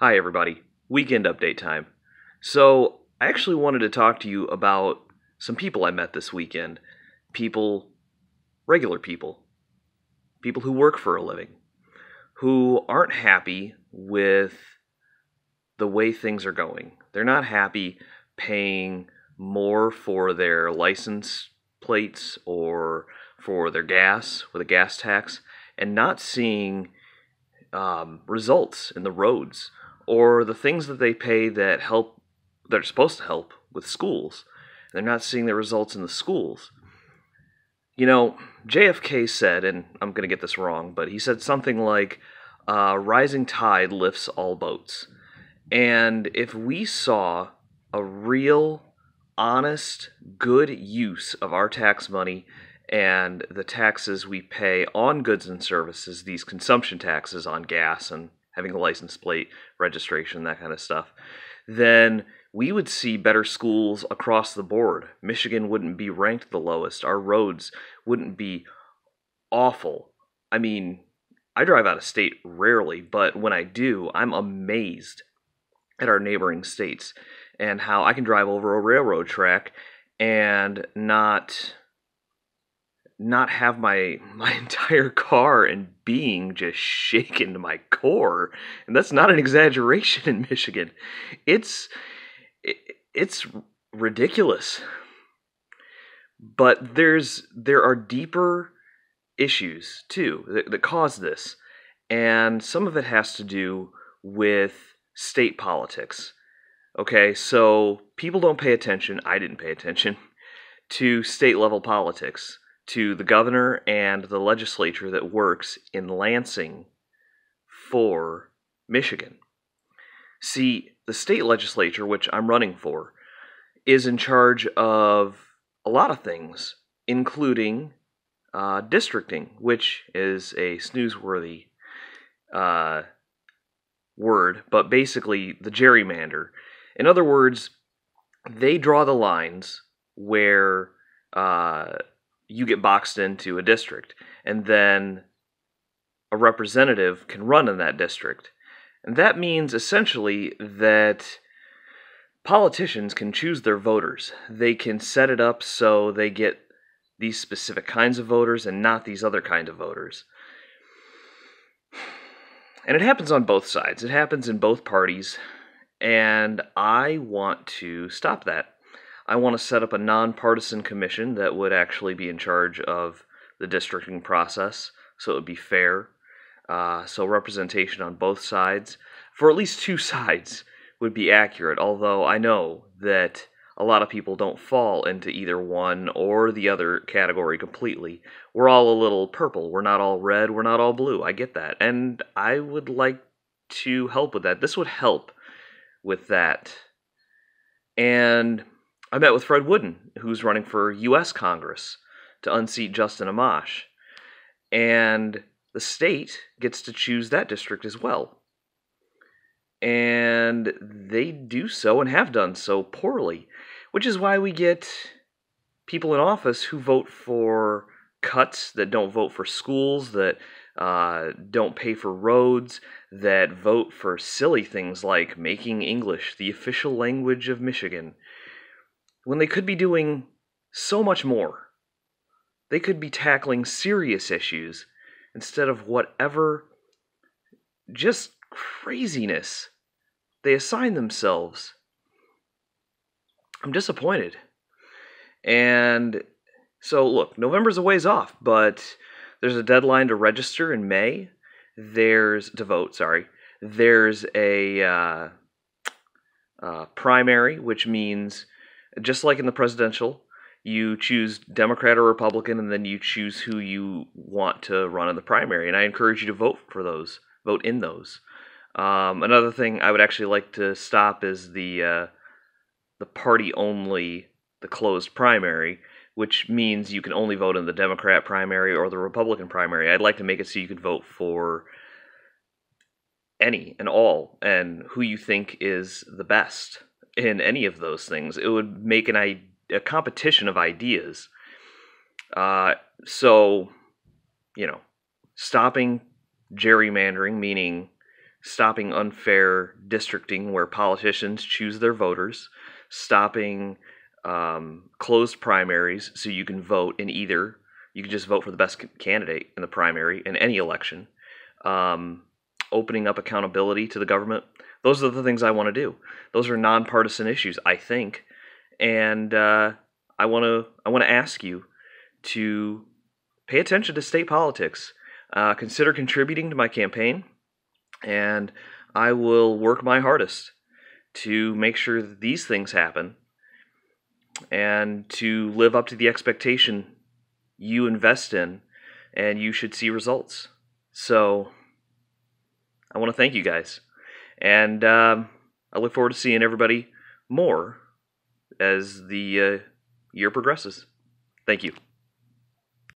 Hi, everybody. Weekend update time. So, I actually wanted to talk to you about some people I met this weekend. People, regular people who work for a living, who aren't happy with the way things are going. They're not happy paying more for their license plates or for their gas with a gas tax and not seeing results in the roads or the things that they pay that are supposed to help with schools. They're not seeing the results in the schools. You know, JFK said, and I'm going to get this wrong, but he said something like, rising tide lifts all boats. And if we saw a real, honest, good use of our tax money and the taxes we pay on goods and services, these consumption taxes on gas and having a license plate, registration, that kind of stuff, then we would see better schools across the board. Michigan wouldn't be ranked the lowest. Our roads wouldn't be awful. I mean, I drive out of state rarely, but when I do, I'm amazed at our neighboring states and how I can drive over a railroad track and not have my entire car and being just shaken to my core. And that's not an exaggeration in Michigan. It's ridiculous. But there are deeper issues too that cause this, and some of it has to do with state politics. Okay, so people don't pay attention, I didn't pay attention, to state level politics, to the governor and the legislature that works in Lansing for Michigan. See, the state legislature, which I'm running for, is in charge of a lot of things, including districting, which is a snoozeworthy word, but basically the gerrymander. In other words, they draw the lines where you get boxed into a district, and then a representative can run in that district. And that means essentially that politicians can choose their voters. They can set it up so they get these specific kinds of voters and not these other kind of voters. And it happens on both sides. It happens in both parties. And I want to stop that. I want to set up a nonpartisan commission that would actually be in charge of the districting process, so it would be fair. So representation on both sides, for at least two sides, would be accurate, although I know that a lot of people don't fall into either one or the other category completely. We're all a little purple. We're not all red. We're not all blue. I get that. And I would like to help with that. This would help with that. And I met with Fred Wooden, who's running for U.S. Congress to unseat Justin Amash. And the state gets to choose that district as well. And they do so and have done so poorly, which is why we get people in office who vote for cuts, that don't vote for schools, that don't pay for roads, that vote for silly things like making English the official language of Michigan, when they could be doing so much more. They could be tackling serious issues instead of whatever just craziness they assign themselves. I'm disappointed. And so, look, November's a ways off, but there's a deadline to register in May. To vote, sorry. There's a primary, which means, just like in the presidential, you choose Democrat or Republican, and then you choose who you want to run in the primary. And I encourage you to vote for those, vote in those. Another thing I would actually like to stop is the party-only, the closed primary, which means you can only vote in the Democrat primary or the Republican primary. I'd like to make it so you could vote for any and all, and who you think is the best in any of those things. It would make a competition of ideas. So, stopping gerrymandering, meaning stopping unfair districting where politicians choose their voters, stopping closed primaries so you can vote in either. You can just vote for the best candidate in the primary in any election. Opening up accountability to the government. Those are the things I want to do. Those are nonpartisan issues, I think, and I want to ask you to pay attention to state politics. Consider contributing to my campaign, and I will work my hardest to make sure that these things happen and to live up to the expectation you invest in, and you should see results. So I want to thank you guys, and I look forward to seeing everybody more as the year progresses. Thank you.